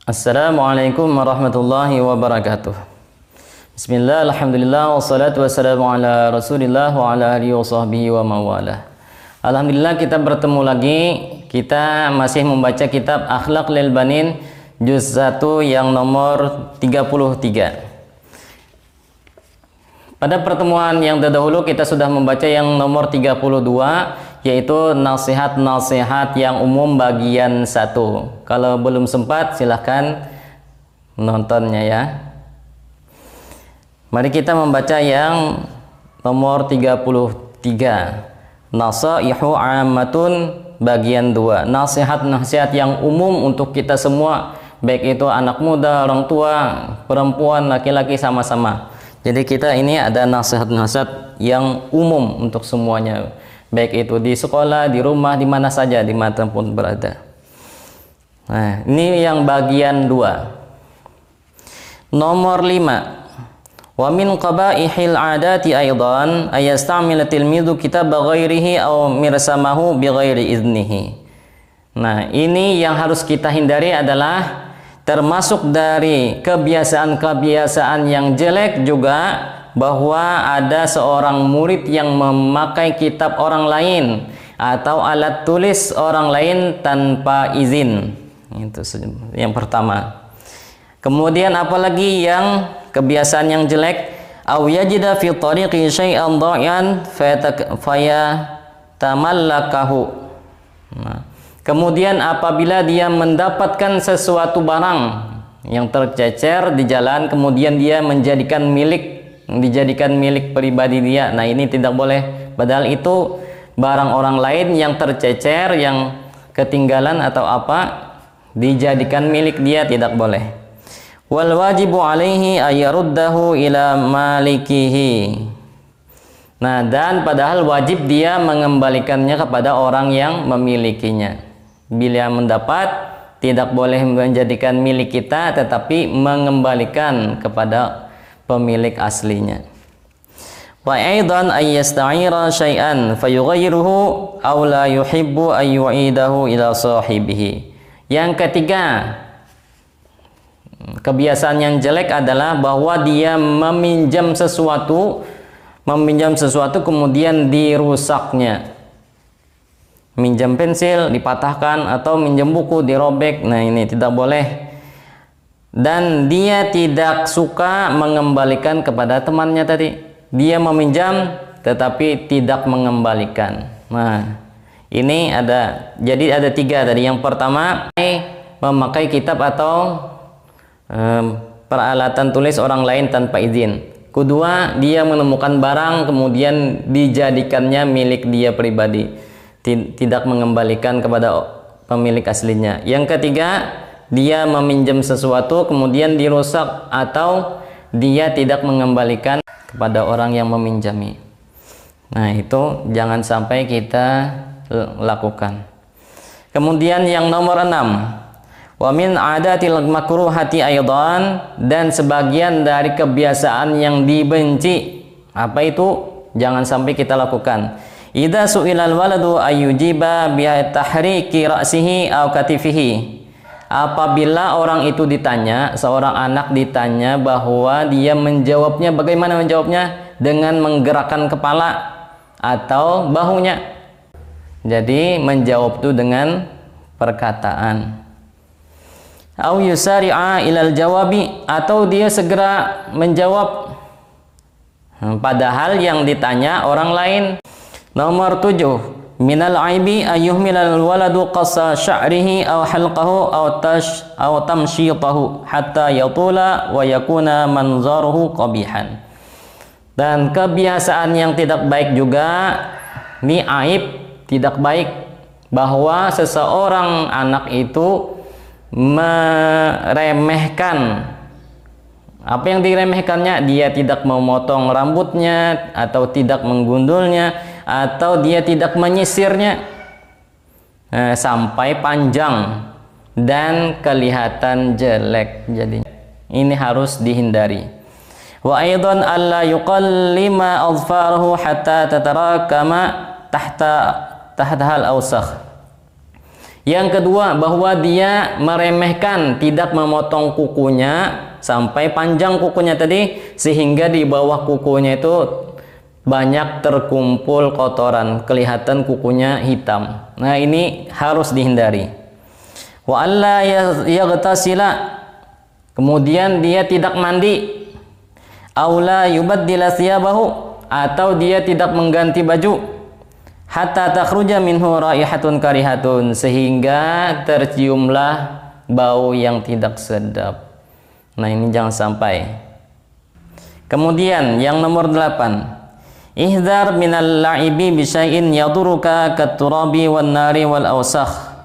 Assalamualaikum warahmatullahi wabarakatuh. Bismillah, alhamdulillah, wassalatu wassalamu ala rasulillah wa ala alihi wa sahbihi wa mawalah. Alhamdulillah kita bertemu lagi. Kita masih membaca kitab Akhlaq lil Banin juz 1 yang nomor 33. Pada pertemuan yang terdahulu kita sudah membaca yang nomor 32, yaitu nasihat-nasihat yang umum bagian 1. Kalau belum sempat silahkan menontonnya ya. Mari kita membaca yang nomor 33. Nasaihu ammatun bagian 2. Nasihat-nasihat yang umum untuk kita semua, baik itu anak muda, orang tua, perempuan, laki-laki sama-sama. Jadi kita ini ada nasihat-nasihat yang umum untuk semuanya, baik itu di sekolah, di rumah, di mana saja, di mana pun berada. Nah, ini yang bagian 2. Nomor 5. Wa min qabaihil adati aidan ayastamil tilmidu kitab ghairihi aw mirsamahu bighairi idnihi. Nah, ini yang harus kita hindari adalah termasuk dari kebiasaan-kebiasaan yang jelek juga, bahwa ada seorang murid yang memakai kitab orang lain atau alat tulis orang lain tanpa izin. Itu yang pertama. Kemudian apalagi yang kebiasaan yang jelek, aw yajida fi tariqi syai'an dha'yan fayatamallakahu. Nah, kemudian apabila dia mendapatkan sesuatu barang yang tercecer di jalan, kemudian dia dijadikan milik pribadi dia. Nah, ini tidak boleh. Padahal itu barang orang lain yang tercecer, yang ketinggalan atau apa, dijadikan milik dia, tidak boleh. Wal wajibu alaihi ayaruddahu ila malikihi. Nah, dan padahal wajib dia mengembalikannya kepada orang yang memilikinya. Bila mendapat, tidak boleh menjadikan milik kita, tetapi mengembalikan kepada pemilik aslinya. Wa aidan ay yasta'ira syai'an fayughayyiruhu aw la yuhibbu ay yu'idahu ila sahibihi. Yang ketiga, kebiasaan yang jelek adalah bahwa dia meminjam sesuatu kemudian dirusaknya. Minjam pensil dipatahkan atau minjam buku dirobek. Nah, ini tidak boleh. Dan dia tidak suka mengembalikan kepada temannya tadi. Dia meminjam tetapi tidak mengembalikan. Nah, ini jadi ada 3 tadi. Yang pertama, memakai kitab atau peralatan tulis orang lain tanpa izin. Kedua, dia menemukan barang kemudian dijadikannya milik dia pribadi, tidak mengembalikan kepada pemilik aslinya. Yang ketiga, dia meminjam sesuatu kemudian dirusak atau dia tidak mengembalikan kepada orang yang meminjami. Nah, itu jangan sampai kita lakukan. Kemudian yang nomor 6, wa min adatil makruhati aidan, dan sebagian dari kebiasaan yang dibenci. Apa itu? Jangan sampai kita lakukan. Idza su'ilal waladu ayyujiba bi tahriki ra'sihi aw katifihi. Apabila orang itu ditanya, seorang anak ditanya, bahwa dia menjawabnya, bagaimana menjawabnya? Dengan menggerakkan kepala atau bahunya. Jadi menjawab itu dengan perkataan. Au yusari'a ilal jawabi, atau dia segera menjawab padahal yang ditanya orang lain. Nomor 7, minal aibi ayyuhmilal waladu qassa sya'rihi aw halqahu aw tamshitahu hatta yatula wa yakuna manzaruhu qabihan. Dan kebiasaan yang tidak baik juga, ini aib, tidak baik, bahwa seseorang anak itu meremehkan. Apa yang diremehkannya? Dia tidak memotong rambutnya, atau tidak menggundulnya, atau dia tidak menyisirnya sampai panjang dan kelihatan jelek. Jadi ini harus dihindari. Wa aidan alla yuqallima adfarahu hatta tatarakama tahta hal awsakh. Yang kedua, bahwa dia meremehkan, tidak memotong kukunya sampai panjang kukunya tadi, sehingga di bawah kukunya itu banyak terkumpul kotoran, kelihatan kukunya hitam. Nah, ini harus dihindari. Wa alla yaghtasila, kemudian dia tidak mandi. Aula yubaddila thiyabahu, atau dia tidak mengganti baju. Hatta takhruja minhu raihatun karihatun, sehingga terciumlah bau yang tidak sedap. Nah, ini jangan sampai. Kemudian yang nomor 8, ihdar minal la'ibi bisyai'in yaduruka katurabi wan nari wal awsakh.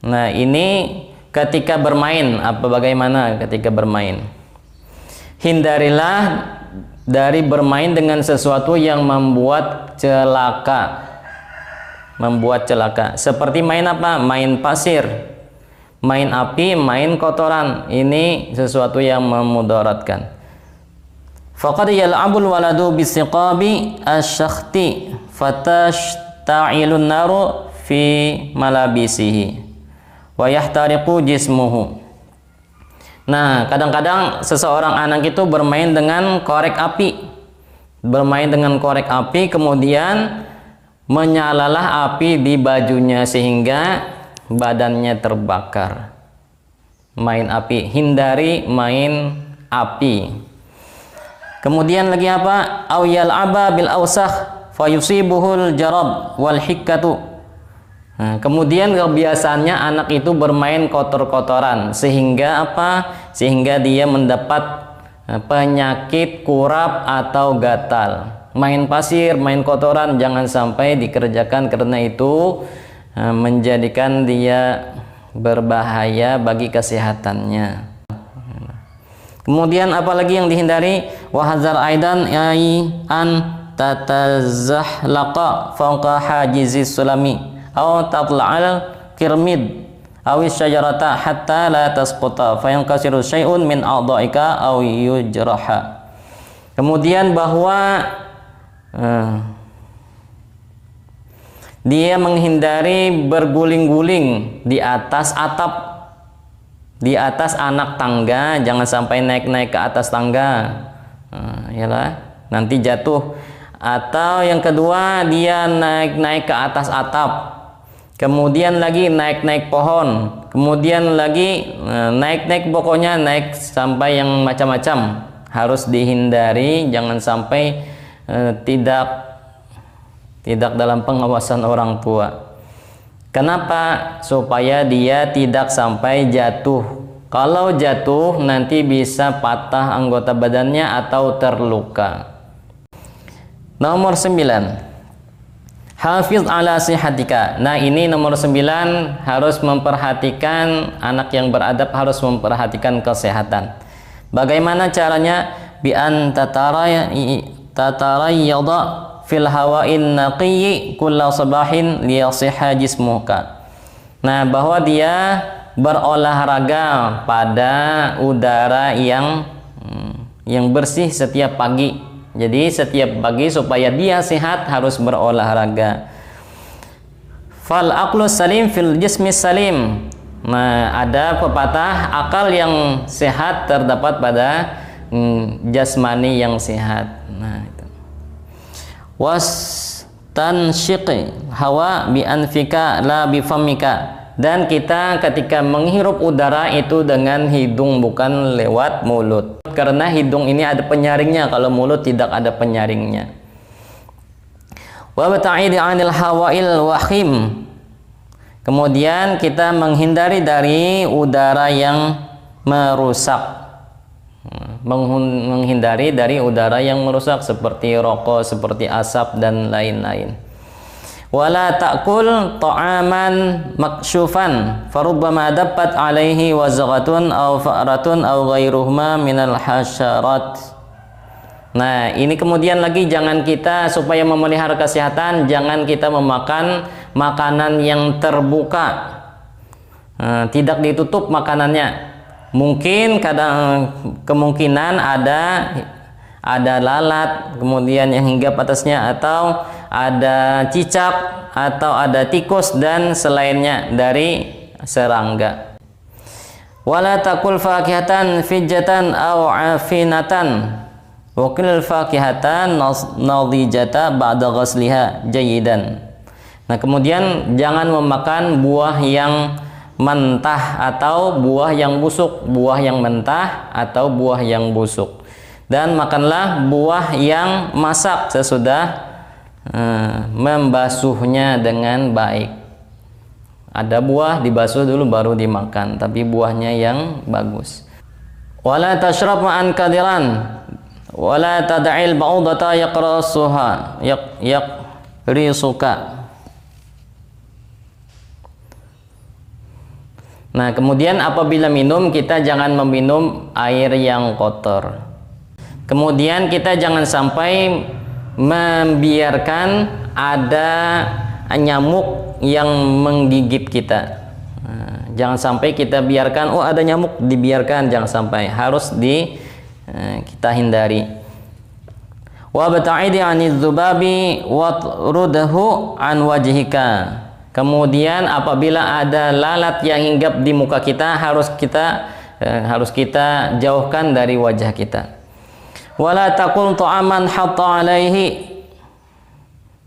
Nah, ini ketika bermain, bagaimana ketika bermain? Hindarilah dari bermain dengan sesuatu yang membuat celaka. Membuat celaka. Seperti main apa? Main pasir, main api, main kotoran. Ini sesuatu yang memudaratkan. Faqad yal'abul waladu bisiqabi asyakhti fatashta'ilun naru fi malabisihi wa yahtariqu jismuhu. Nah, kadang-kadang seseorang anak itu bermain dengan korek api. Bermain dengan korek api, kemudian menyalalah api di bajunya sehingga badannya terbakar. Main api, hindari main api. Kemudian lagi apa? Aw yal'aba bil awsakh fayusibuhul jarab wal hikkatu. Nah, kemudian kebiasaannya anak itu bermain kotor-kotoran sehingga apa? Sehingga dia mendapat penyakit kurap atau gatal. Main pasir, main kotoran jangan sampai dikerjakan, karena itu menjadikan dia berbahaya bagi kesehatannya. Kemudian apalagi yang dihindari? Wahadzar aidan an tatazahlaqa fawqa hajizis sulami aw tatla'al kirmid aw syajarata hatta la tasquta fayankasiru syai'un min a'dha'ika aw yujraha. Kemudian bahwa dia menghindari berguling-guling di atas atap, di atas anak tangga, jangan sampai naik-naik ke atas tangga. Yalah, nanti jatuh. Atau yang kedua, dia naik-naik ke atas atap, kemudian lagi naik-naik pohon, kemudian lagi naik-naik, pokoknya naik sampai yang macam-macam. Harus dihindari, jangan sampai tidak dalam pengawasan orang tua. Kenapa? Supaya dia tidak sampai jatuh. Kalau jatuh nanti bisa patah anggota badannya atau terluka. Nomor 9, hafiz ala sihatika. Nah, ini nomor 9, harus memperhatikan, anak yang beradab harus memperhatikan kesehatan. Bagaimana caranya? Bi an tatarayyada fil hawa'in naqiyyi kulla sabahin liyasihha jismuka. Nah, bahwa dia berolahraga pada udara yang bersih setiap pagi. Jadi setiap pagi supaya dia sehat harus berolahraga. Fal aqlu salim fil jismi salim. Nah, ada pepatah, akal yang sehat terdapat pada jasmani yang sehat. Nah, itu. Was tansyiqi hawa bi anfika la bi famika. Dan kita ketika menghirup udara itu dengan hidung, bukan lewat mulut. Karena hidung ini ada penyaringnya, kalau mulut tidak ada penyaringnya. Wa bata'id 'anil hawa'il wahim. Kemudian kita menghindari dari udara yang merusak. Menghindari dari udara yang merusak seperti rokok, seperti asap dan lain-lain. Wala ta'kul ta'aman maksyufan farubbama dabbat alaihi wazghatun aw fa'ratun aw ghairuhuma minal hasyarat. Nah, ini kemudian lagi, jangan kita, supaya memelihara kesehatan, jangan kita memakan makanan yang terbuka, tidak ditutup makanannya. Mungkin kemungkinan ada lalat, kemudian yang hinggap atasnya, atau ada cicak atau ada tikus dan selainnya dari serangga. Wala takul fakihatan fijatan aw afinatan wa kul fakihatan nadijata ba'da ghasliha jayidan. Nah, kemudian jangan memakan buah yang mentah atau buah yang busuk, buah yang mentah atau buah yang busuk. Dan makanlah buah yang masak sesudah membasuhnya dengan baik. Ada buah dibasuh dulu baru dimakan, tapi buahnya yang bagus. Wala tashrab ma'an kadiran wala tad'il ba'udata yaqrasuha yaqrisuka. Nah, kemudian apabila minum, kita jangan meminum air yang kotor. Kemudian kita jangan sampai membiarkan ada nyamuk yang menggigit kita. Nah, jangan sampai kita biarkan, oh ada nyamuk, dibiarkan, jangan sampai, harus kita hindari. Wa bata'idi 'anidz dzubabi wa rudhu an wajhika. Kemudian apabila ada lalat yang hinggap di muka kita, harus kita jauhkan dari wajah kita. Wala taqul ta'aman hatta alaihi.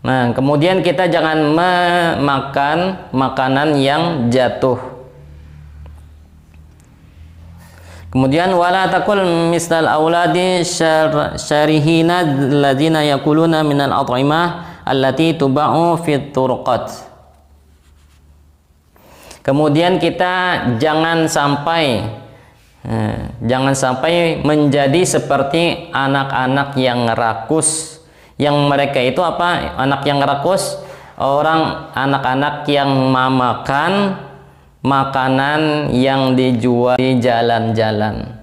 Nah, kemudian kita jangan memakan makanan yang jatuh. Kemudian wala taqul misal auladi syarihina alladziina yakuluna minal at'imah allati tuba'u fit turqat. Kemudian kita jangan sampai menjadi seperti anak-anak yang rakus. Yang mereka itu apa? Anak yang rakus, anak-anak yang memakan makanan yang dijual di jalan-jalan.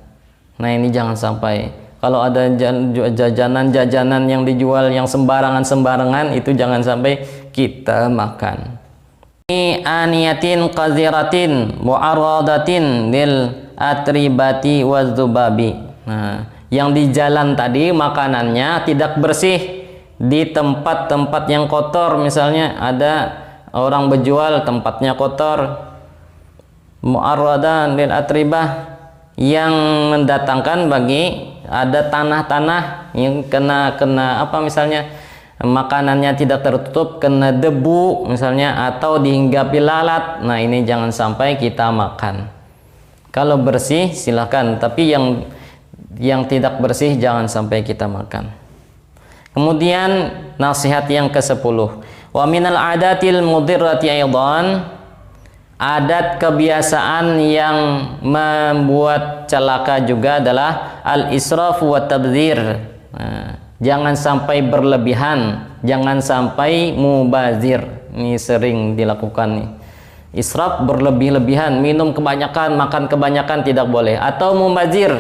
Nah, ini jangan sampai. Kalau ada jajanan yang dijual yang sembarangan, itu jangan sampai kita makan. Aniyatin qaziratin mu'arradatin lil atribati wazubabi. Nah, yang di jalan tadi makanannya tidak bersih, di tempat-tempat yang kotor, misalnya ada orang berjual tempatnya kotor, mu'arradan lil atribah, yang mendatangkan bagi ada tanah-tanah yang kena apa, misalnya makanannya tidak tertutup, kena debu misalnya, atau dihinggapi lalat. Nah, ini jangan sampai kita makan. Kalau bersih silahkan, tapi yang tidak bersih jangan sampai kita makan. Kemudian nasihat yang ke-10, wa minal adatil mudirrati aidan, adat kebiasaan yang membuat celaka juga adalah al-israf wa tabdzir. Nah, jangan sampai berlebihan, jangan sampai mubazir. Ini sering dilakukan nih. Israf, berlebih-lebihan, minum kebanyakan, makan kebanyakan, tidak boleh. Atau mubazir,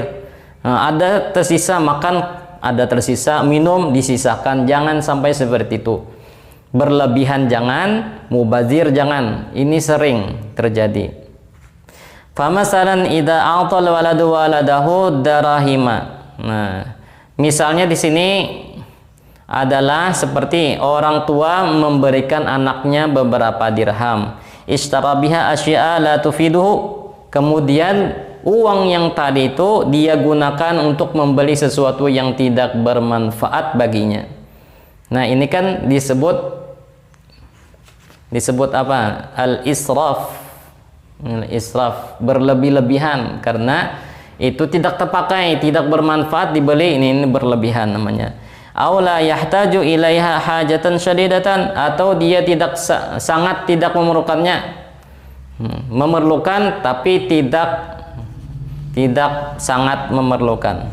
ada tersisa makan, ada tersisa minum, disisakan. Jangan sampai seperti itu. Berlebihan jangan, mubazir jangan. Ini sering terjadi. Famasalan idza a'tal waladu waladahu darahima. Nah, misalnya di sini adalah seperti orang tua memberikan anaknya beberapa dirham. Ishtara biha asya'a la tufiduhu. Kemudian uang yang tadi itu dia gunakan untuk membeli sesuatu yang tidak bermanfaat baginya. Nah, ini kan disebut apa? Al-israf. Al-israf, berlebih-lebihan, karena itu tidak terpakai, tidak bermanfaat dibeli, ini berlebihan namanya. Aula yahtaju ilaiha hajatan syadidatan, atau dia sangat tidak memerlukannya. Memerlukan tapi tidak sangat memerlukan.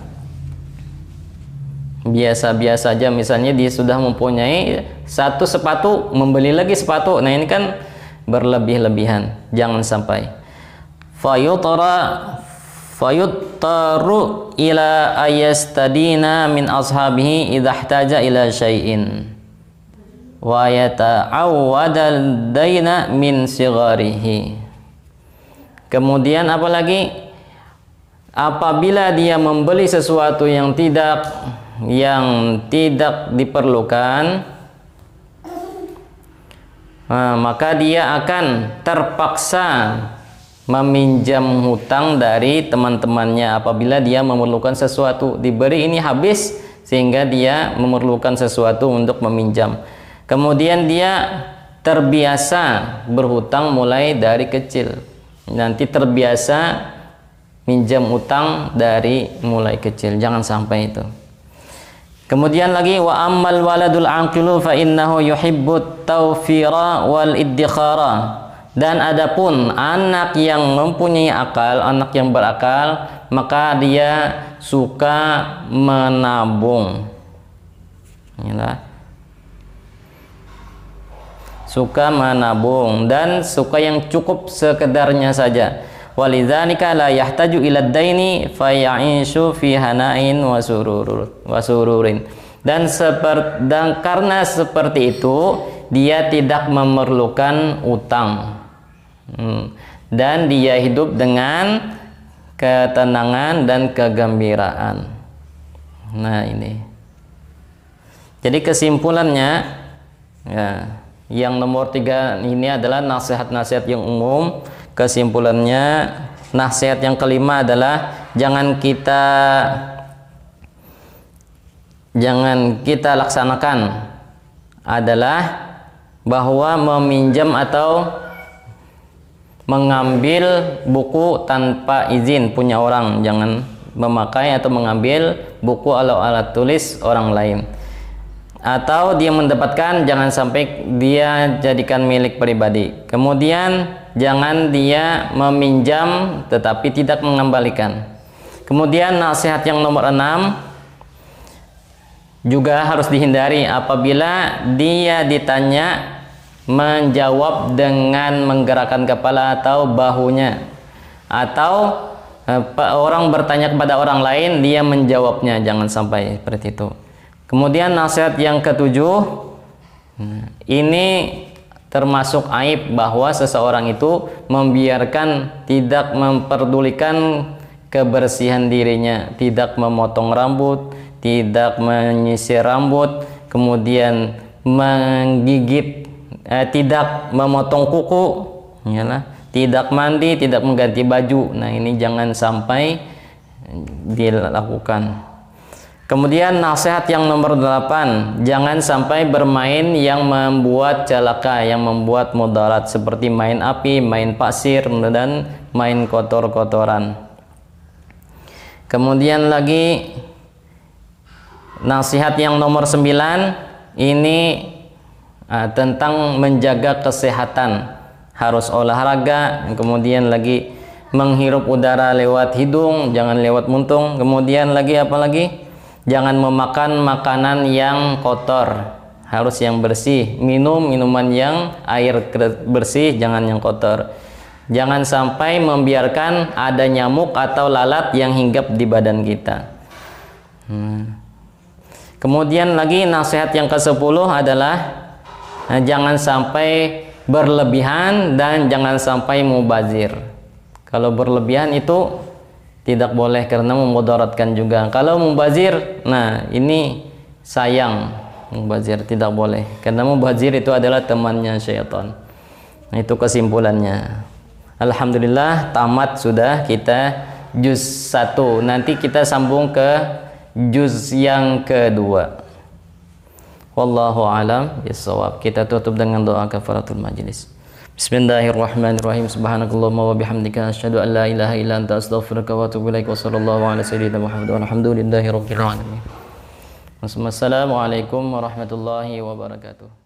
Biasa-biasa saja, misalnya dia sudah mempunyai satu sepatu, membeli lagi sepatu. Nah, ini kan berlebih-lebihan, jangan sampai. Fayuttaru ila ayastadina min ashabihi idza ihtaja ila syai'in wa yata'awwadal daina min sigharihi. Kemudian apalagi, apabila dia membeli sesuatu yang tidak diperlukan, maka dia akan terpaksa meminjam hutang dari teman-temannya apabila dia memerlukan sesuatu. Diberi ini habis sehingga dia memerlukan sesuatu untuk meminjam. Kemudian dia terbiasa berhutang mulai dari kecil. Nanti terbiasa minjam hutang dari mulai kecil. Jangan sampai itu. Kemudian lagi wa ammal waladul aqilu fa innahu yuhibbut tawfira wal iddikhara. Dan adapun anak yang mempunyai akal, anak yang berakal, maka dia suka menabung. Inilah. Suka menabung dan suka yang cukup sekedarnya saja. Walidzalika la yahtaju ila daini fa ya'ishu fi hana'in wa sururin. Dan karena seperti itu dia tidak memerlukan utang. Dan dia hidup dengan ketenangan dan kegembiraan. Nah ini. Jadi kesimpulannya ya, yang nomor 3 ini adalah nasihat-nasihat yang umum. Kesimpulannya, nasihat yang kelima adalah jangan kita laksanakan adalah bahwa meminjam atau mengambil buku tanpa izin punya orang. Jangan memakai atau mengambil buku atau alat tulis orang lain. Atau dia mendapatkan, jangan sampai dia jadikan milik pribadi. Kemudian jangan dia meminjam tetapi tidak mengembalikan. Kemudian nasihat yang nomor 6 juga harus dihindari apabila dia ditanya menjawab dengan menggerakkan kepala atau bahunya, atau orang bertanya kepada orang lain dia menjawabnya. Jangan sampai seperti itu. Kemudian nasihat yang ketujuh, ini termasuk aib bahwa seseorang itu membiarkan, tidak memperdulikan kebersihan dirinya, tidak memotong rambut, tidak menyisir rambut, kemudian menggigit, tidak memotong kuku, yalah, tidak mandi, tidak mengganti baju. Nah ini jangan sampai dilakukan. Kemudian nasihat yang nomor 8, jangan sampai bermain yang membuat celaka, yang membuat mudarat, seperti main api, main pasir, dan main kotor-kotoran. Kemudian lagi nasihat yang nomor 9 ini tentang menjaga kesehatan, harus olahraga. Kemudian lagi menghirup udara lewat hidung, jangan lewat muntung. Kemudian lagi apa lagi? Jangan memakan makanan yang kotor, harus yang bersih. Minum minuman yang air bersih, jangan yang kotor. Jangan sampai membiarkan ada nyamuk atau lalat yang hinggap di badan kita. Kemudian lagi nasihat yang ke-10 adalah jangan sampai berlebihan dan jangan sampai mubazir. Kalau berlebihan itu tidak boleh karena memudaratkan juga. Kalau mubazir, nah ini sayang. Mubazir tidak boleh karena mubazir itu adalah temannya syaitan. Nah itu kesimpulannya. Alhamdulillah tamat sudah kita juz 1. Nanti kita sambung ke juz yang kedua. Wallahu alam bissawab. Kita tutup dengan doa kafaratul majlis. Bismillahirrahmanirrahim. Subhanakallahumma wa bihamdika asyhadu an la ilaha illa anta astaghfiruka wa atubu ilaik. wa sallallahu ala sayyidina Muhammad walhamdulillahi rabbil alamin. Wassalamualaikum warahmatullahi wabarakatuh.